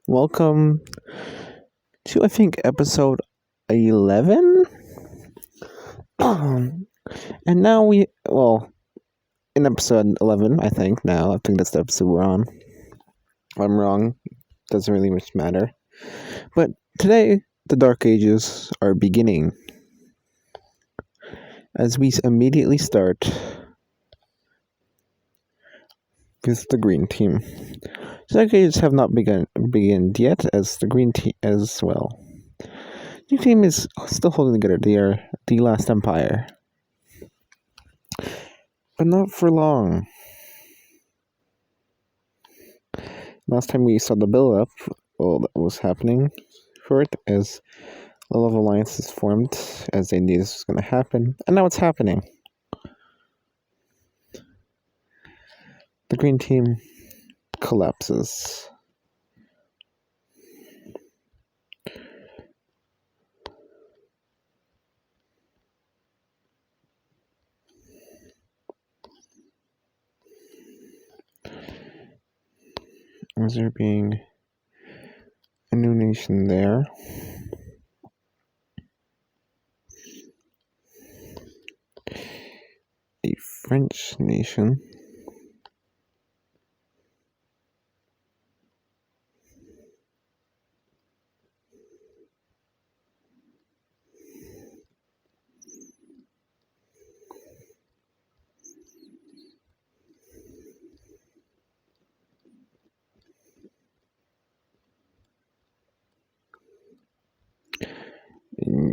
Welcome to, I think, episode 11? And now in episode 11, I think that's the episode we're on. If I'm wrong, doesn't really much matter. But today, the Dark Ages are beginning. As we immediately start with the green team. The Dark Ages have not begun yet, as the green team as well. The green team is still holding together. They are the last empire. But not for long. Last time we saw the build-up, that was happening for it, as a lot of alliances formed, as they knew this was going to happen, and now it's happening. The green team collapses. As there being a new nation there. A French nation.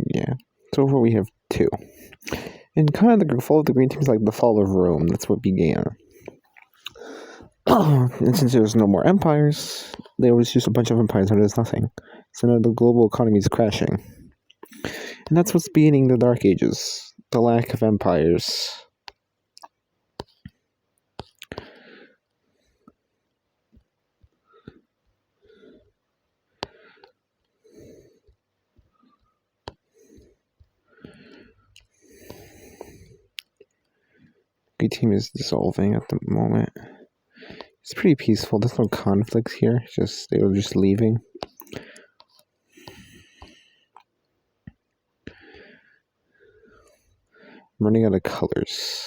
Yeah. So far we have two. And kind of the fall of the green team is like the fall of Rome. That's what began. And since there's no more empires, there was just a bunch of empires and there's nothing. So now the global economy is crashing. And that's what's beginning the Dark Ages. The lack of empires. The team is dissolving at the moment. It's pretty peaceful. There's no conflict here. They were just leaving. I'm running out of colors.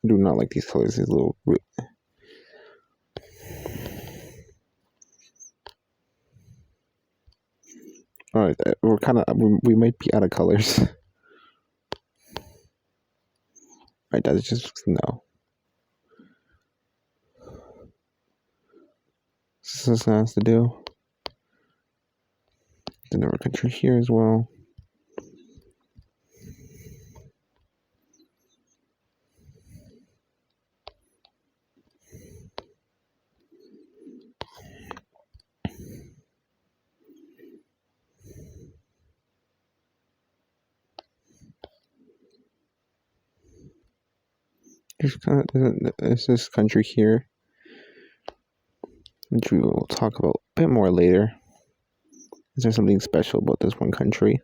I do not like these colors. These little. Alright, we might be out of colors. Alright, that's just no. This is nice to do. Another country here as well. There's this country here, which we will talk about a bit more later. Is there something special about this one country?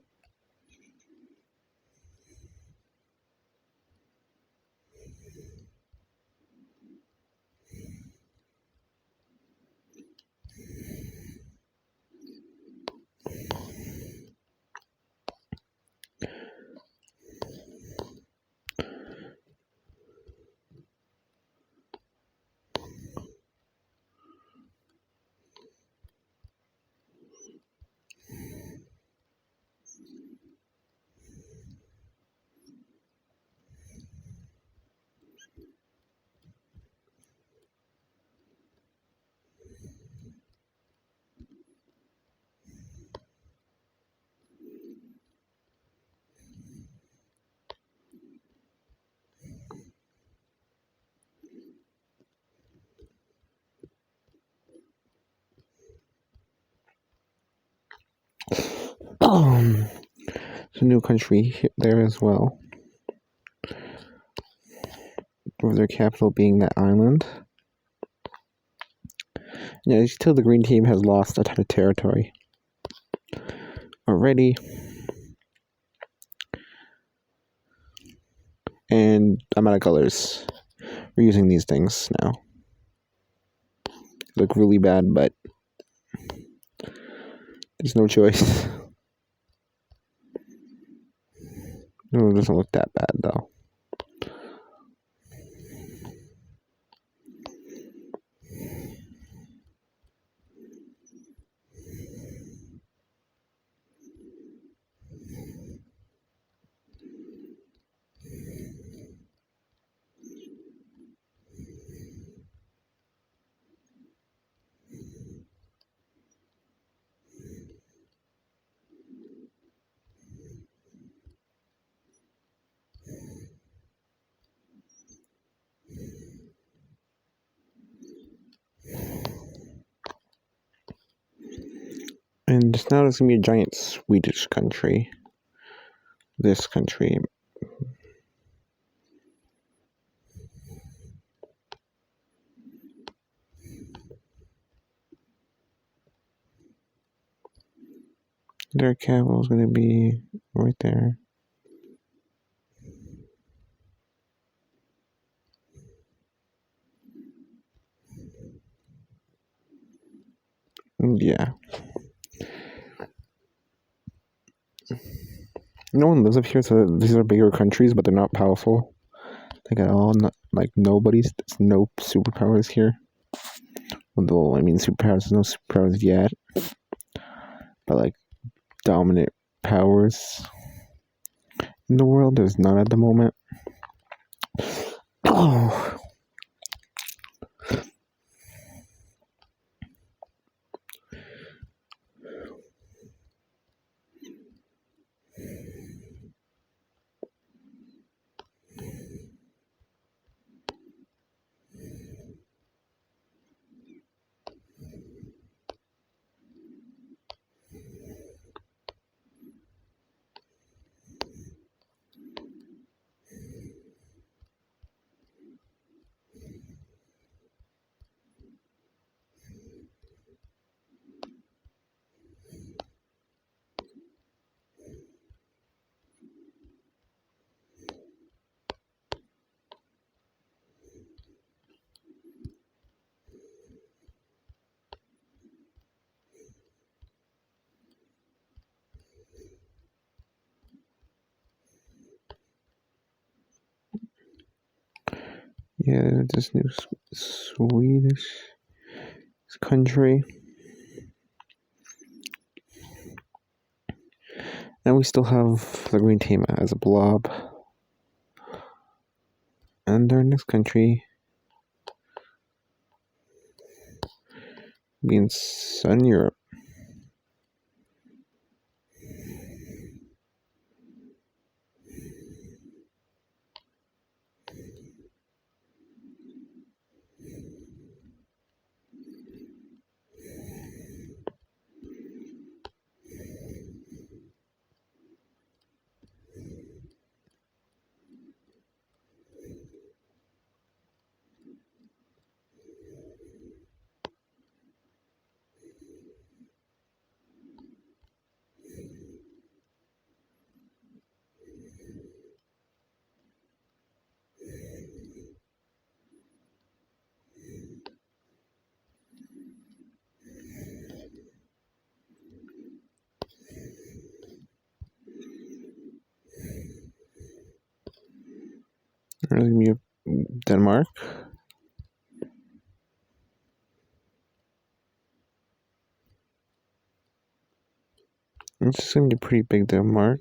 It's a new country there as well, with their capital being that island. Yeah, still the green team has lost a ton of territory already. I'm out of colors. We're using these things now. Look really bad, but there's no choice. No, it doesn't look that bad though. And just now there's gonna be a giant Swedish country. This country. Their capital is gonna be right there. Yeah. No one lives up here, so these are bigger countries, but they're not powerful. Like at all. Like nobody's. There's no superpowers here. Although I mean, superpowers. There's no superpowers yet. But like dominant powers in the world, there's none at the moment. Oh. Yeah, this new Swedish country. And we still have the green team as a blob. And our next country being Southern Europe. There's gonna be Denmark. It's gonna be pretty big Denmark.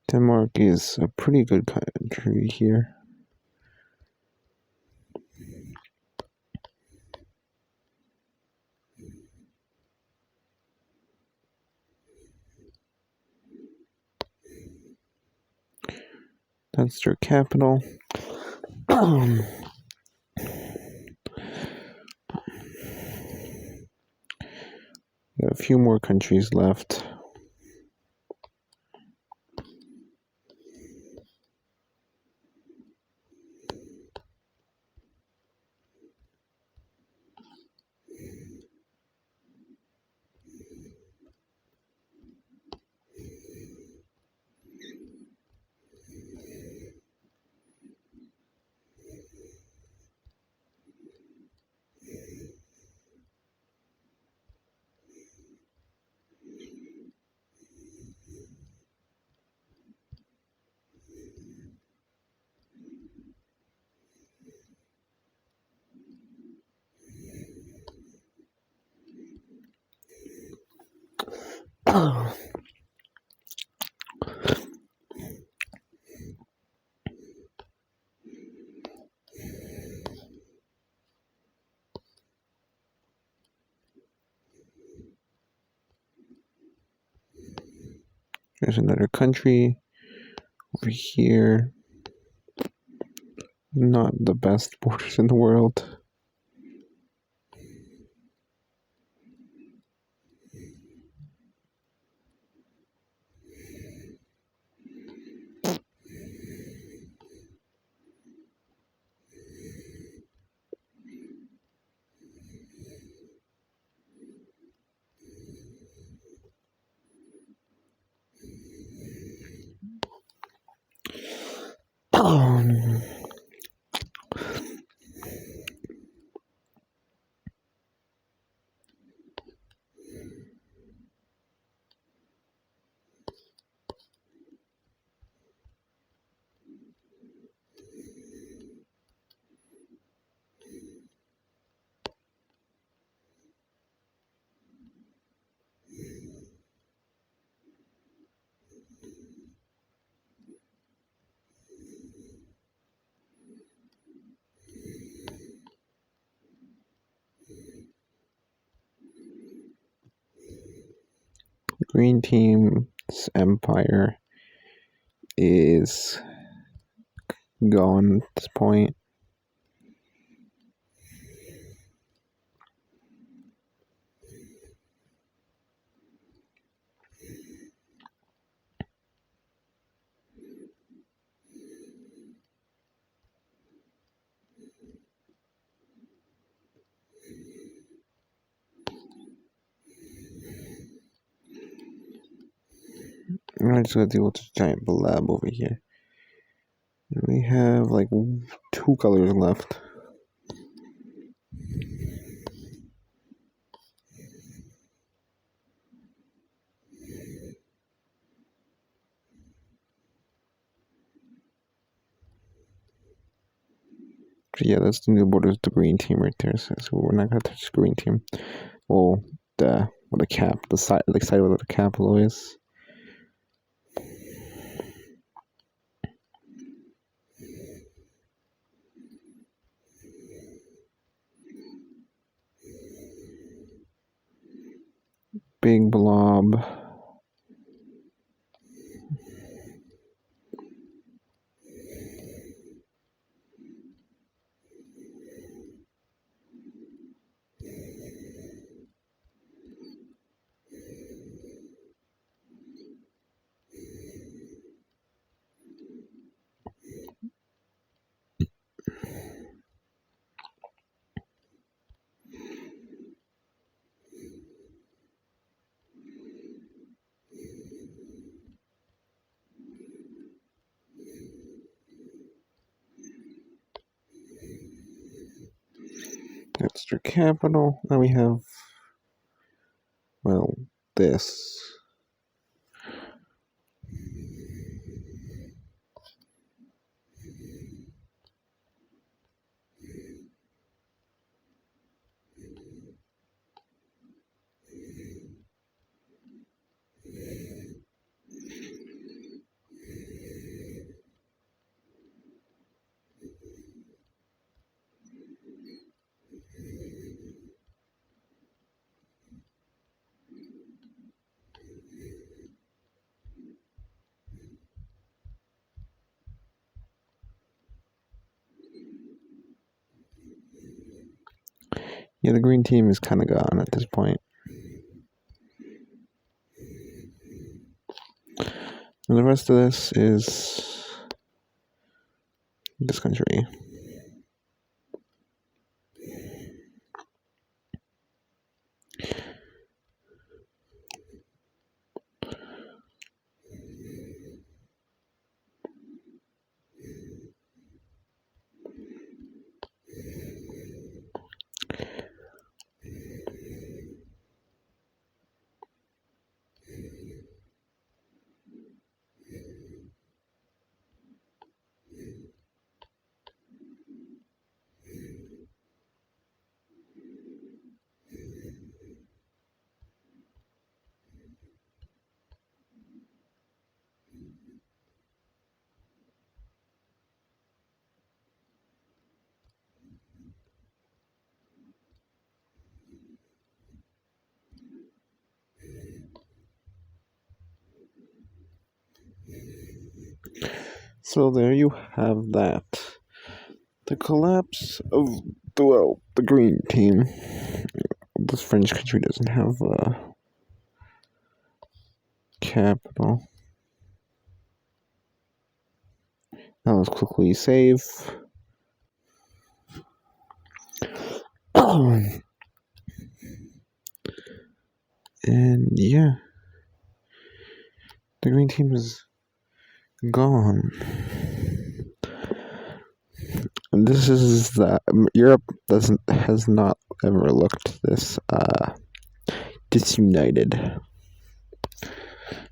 Denmark is a pretty good country here. That's their capital. We got a few more countries left. There's another country over here. Not the best borders in the world. Green team's empire is gone at this point. I'm just gonna deal with this giant blob over here. We have like 2 colors left. So yeah, that's the new border of the green team right there. So we're not gonna touch the green team. Well, the cap, the side where the capital is. Big blob. That's their capital. Now we have, well, this. Yeah, the green team is kind of gone at this point. And the rest of this is this country. So there you have that. The collapse of the green team. This French country doesn't have a capital. Now let's quickly save. And yeah, the green team is gone. And this is the Europe has not ever looked this disunited.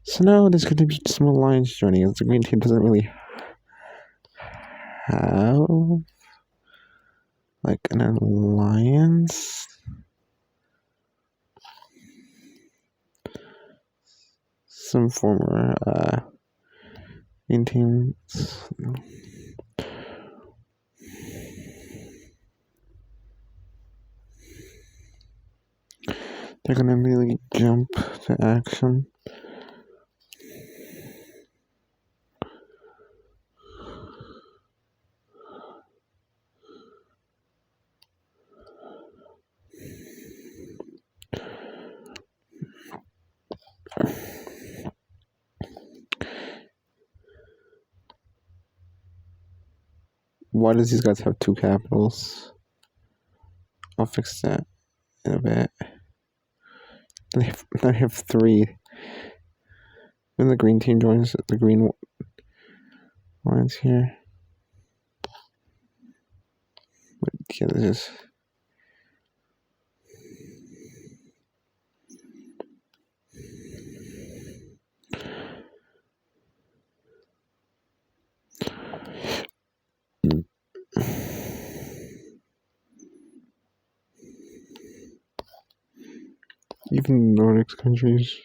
So now there's going to be some alliance joining us. The green team doesn't really have like an alliance. Some former green teams. They're going to immediately jump to action. Why does these guys have two capitals? I'll fix that in a bit. They have three. When the green team joins the green lines here. But yeah, this is. Even Nordic countries.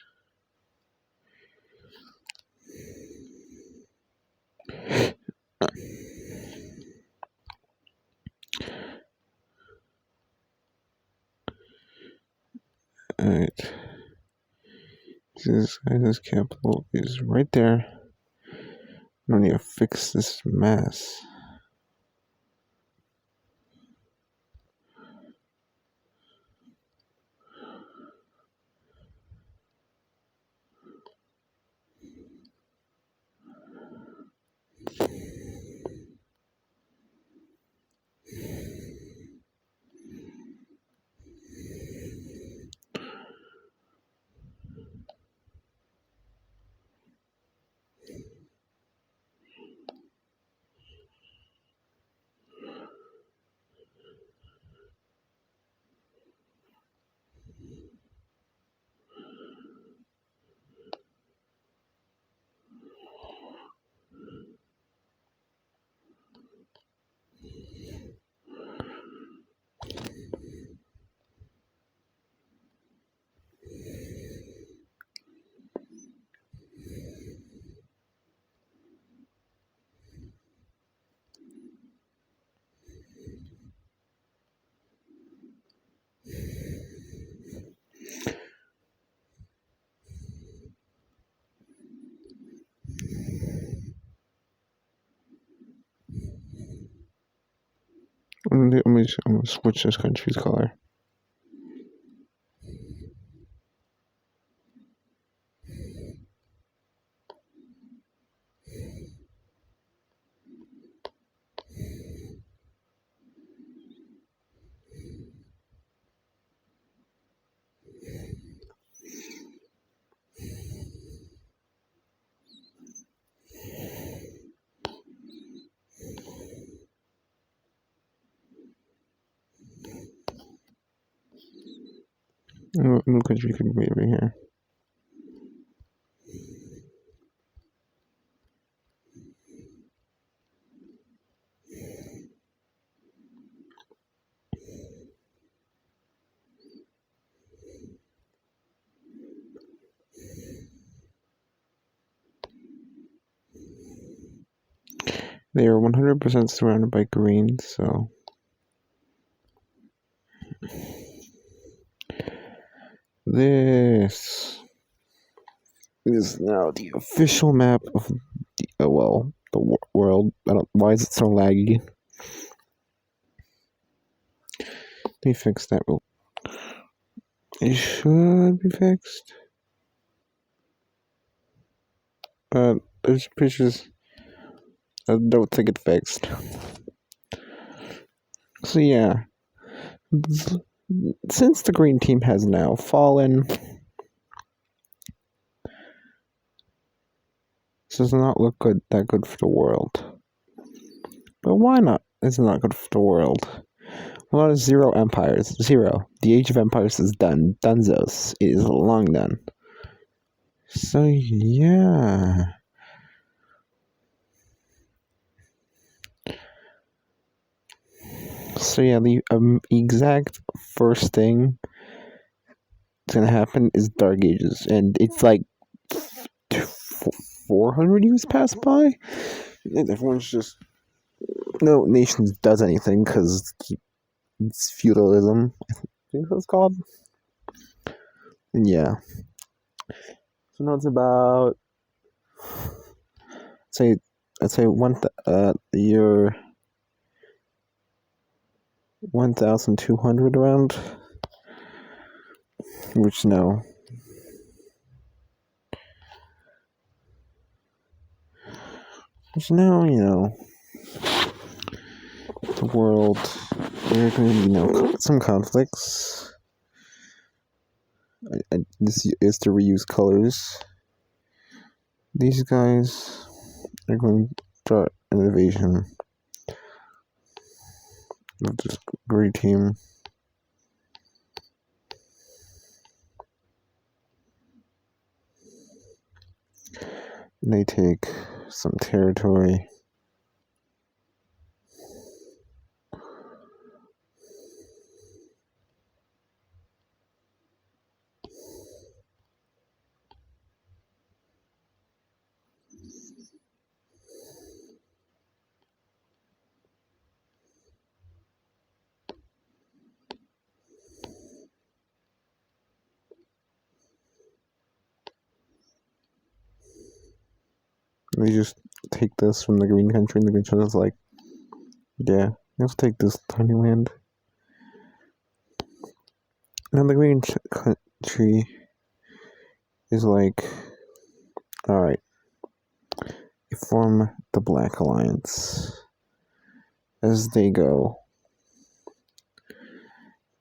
Alright. This capital is right there. I need to fix this mess. I'm gonna switch this country's color. New country could be over here. They are 100% surrounded by green, so this is now the official map of the the world. Why is it so laggy? Let me fix that. It should be fixed. There's pictures. I don't think it fixed. So yeah, since the green team has now fallen, this does not look that good for the world. But why not? It's not good for the world. A lot of zero empires. Zero. The age of empires is done. Dunzos. It is long done. So yeah. The exact first thing that's gonna happen is Dark Ages, and it's like 400 years pass by, and everyone's just no nation does anything because it's feudalism. I think that's what it's called. And yeah. So now it's about I'd say the year 1200 around, which now the world, there are going to be some conflicts. This is to reuse colors. These guys are going to start an invasion of this gray team. And they take some territory. They just take this from the green country, and the green country is like, yeah, let's take this tiny land. And the green country is like, alright, you form the Black Alliance. As they go,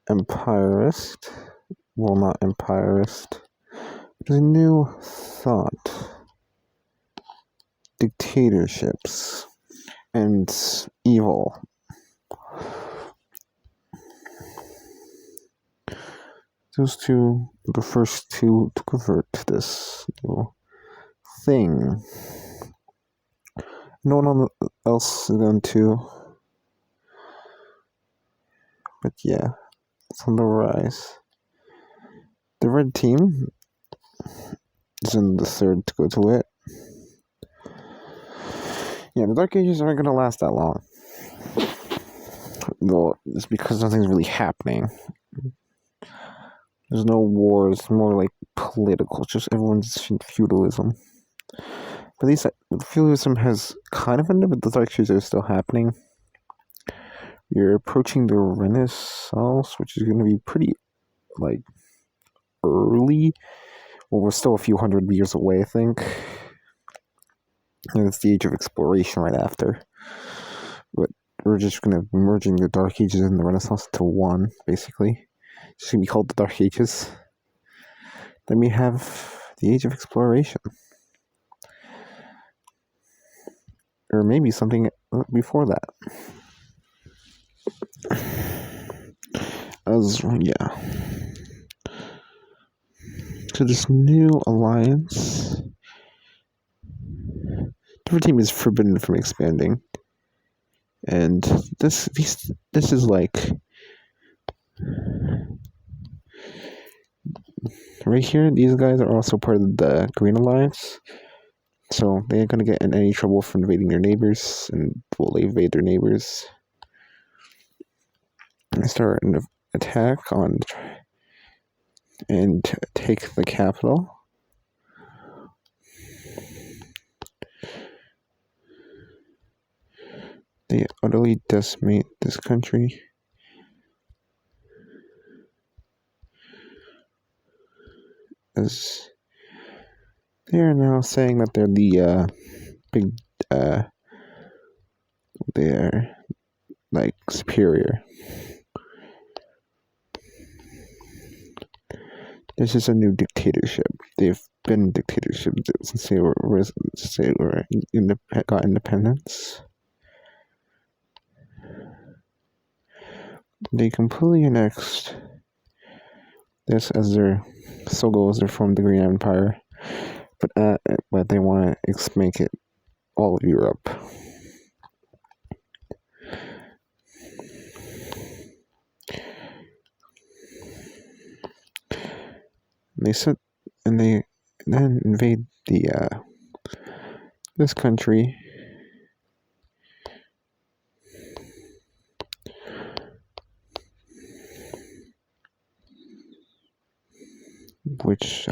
empirist, well, not empirist, there's a new thought. Dictatorships and evil. Those two are the first two to convert to this new thing. No one else is going to. But yeah, it's on the rise. The red team is in the third to go to it. Yeah, the Dark Ages aren't going to last that long. Well, it's because nothing's really happening. There's no wars, more like political, just everyone's in feudalism. But at least feudalism has kind of ended, but the Dark Ages are still happening. You're approaching the Renaissance, which is going to be pretty, early. Well, we're still a few hundred years away, I think. And it's the Age of Exploration right after. But we're just going to be merging the Dark Ages and the Renaissance into one, basically. It's just going to be called the Dark Ages. Then we have the Age of Exploration. Or maybe something before that. So this new alliance, the team is forbidden from expanding, and this is like right here. These guys are also part of the Green Alliance, so they ain't gonna get in any trouble for invading their neighbors, and will they invade their neighbors? Start an attack on and take the capital. They utterly decimate this country. As they are now saying that they're the big, they're like superior. This is a new dictatorship. They've been in dictatorship since they got independence. They completely annexed this as their sole goal is to form the Green Empire, but they want to make it all of Europe. They then invade this country, which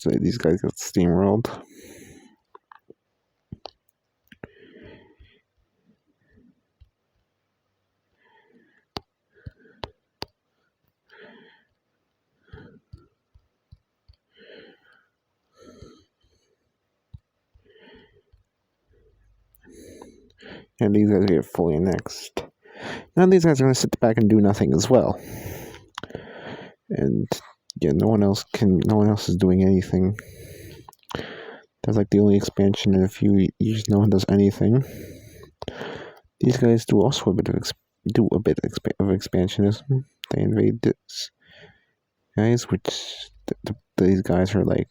these guys got steamrolled. And these guys get fully annexed. Now these guys are going to sit back and do nothing as well. And yeah, no one else is doing anything. That's like the only expansion in a few years no one does anything. These guys do also a bit of expansionism. They invade this guys, which these guys are like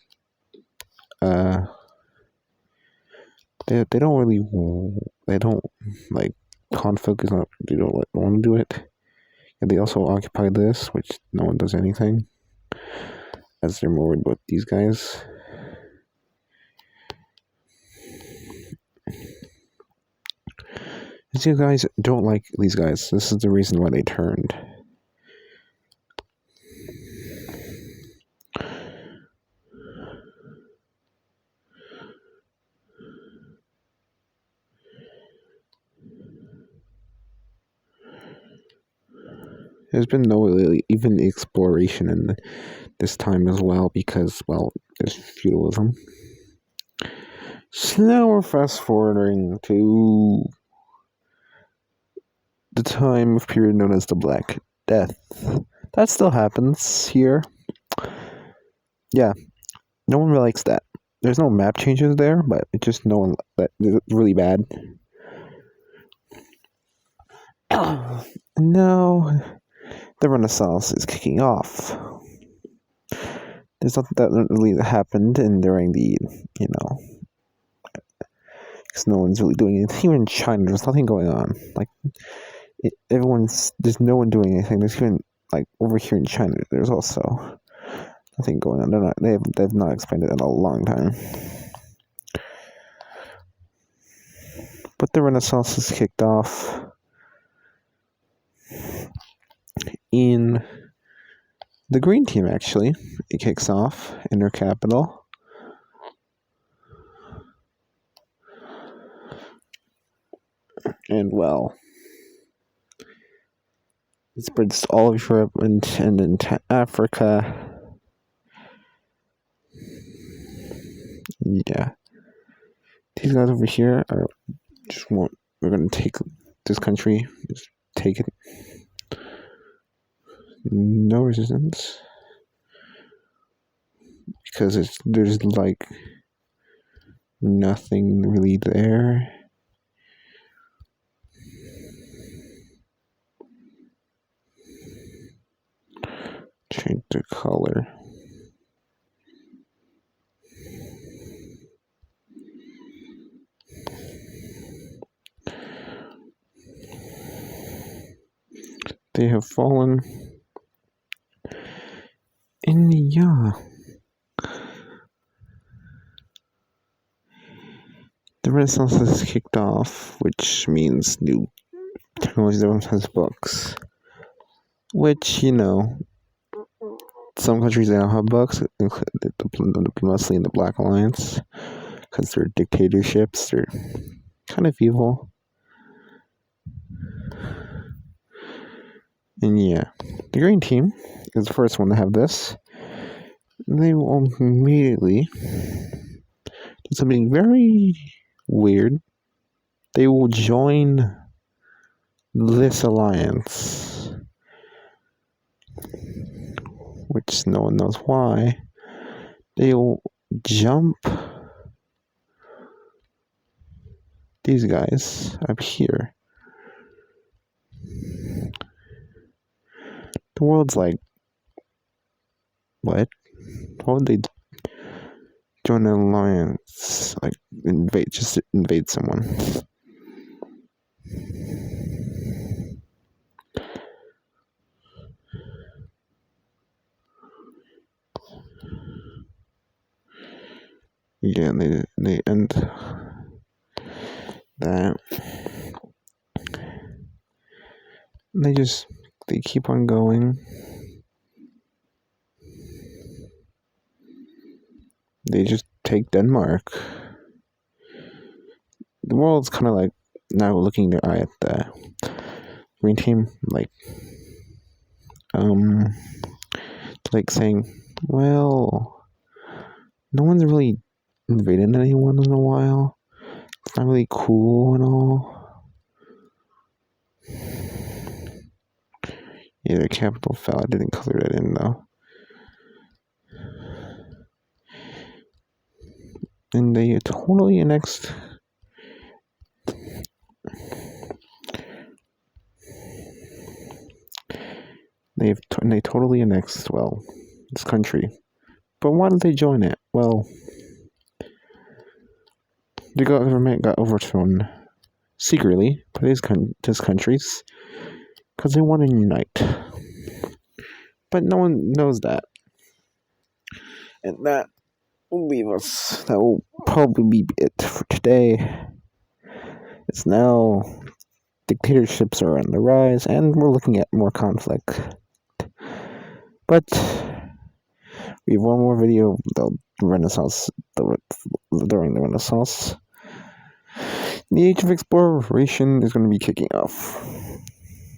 they don't like conflict is not, they don't want to do it. And they also occupy this, which no one does anything, as they're more worried about these guys. These guys don't like these guys. This is the reason why they turned. There's been no really even exploration in this time as well because, well, there's feudalism. So now we're fast forwarding to the time of period known as the Black Death. That still happens here. Yeah, no one really likes that. There's no map changes there, but it's just no one that is really bad. No, the Renaissance is kicking off. There's nothing that really happened during the, because no one's really doing anything. Even in China, there's nothing going on. Like, there's no one doing anything. There's even, like, over here in China, there's also nothing going on. They've not expanded in a long time. But the Renaissance is kicked off in the Green Team, actually. It kicks off in their capital. And, well, it spreads to all of Europe and into Africa. Yeah. These guys over here we're going to take this country, just take it. No resistance. Because there's like nothing really there. Change the color. They have fallen. And yeah. The Renaissance has kicked off, which means new technology. Everyone has books. Which, some countries now have books, mostly in the Black Alliance, because they're dictatorships. kind of evil. And yeah, the green team is the first one to have this. They will immediately do something very weird. They will join this alliance, which no one knows why. They'll jump these guys up here. The world's like, what? Why would they join an alliance? Like, just invade someone. Yeah, and they end that. They keep on going. They just take Denmark. The world's kind of like now looking their eye at the green team, like saying, well, no one's really invaded anyone in a while. It's not really cool and all. Yeah, their capital fell. I didn't color that in though. And they totally annexed. They totally annexed, well, this country. But why did they join it? Well, the government got overthrown secretly by these countries because they want to unite. But no one knows that. And that will leave us. That will probably be it for today. It's now dictatorships are on the rise, and we're looking at more conflict. But we have one more video, the Renaissance, during the Renaissance. The Age of Exploration is going to be kicking off.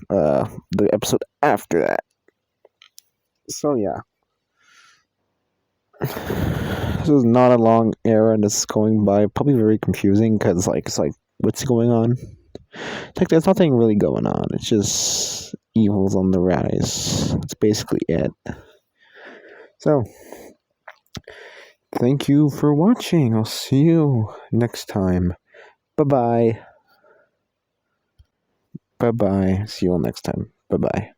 The episode after that. So yeah. This is not a long era, and it's going by probably very confusing because it's like what's going on? It's like there's nothing really going on. It's just evil's on the rise. That's basically it. So thank you for watching. I'll see you next time. Bye bye. See you all next time. Bye bye.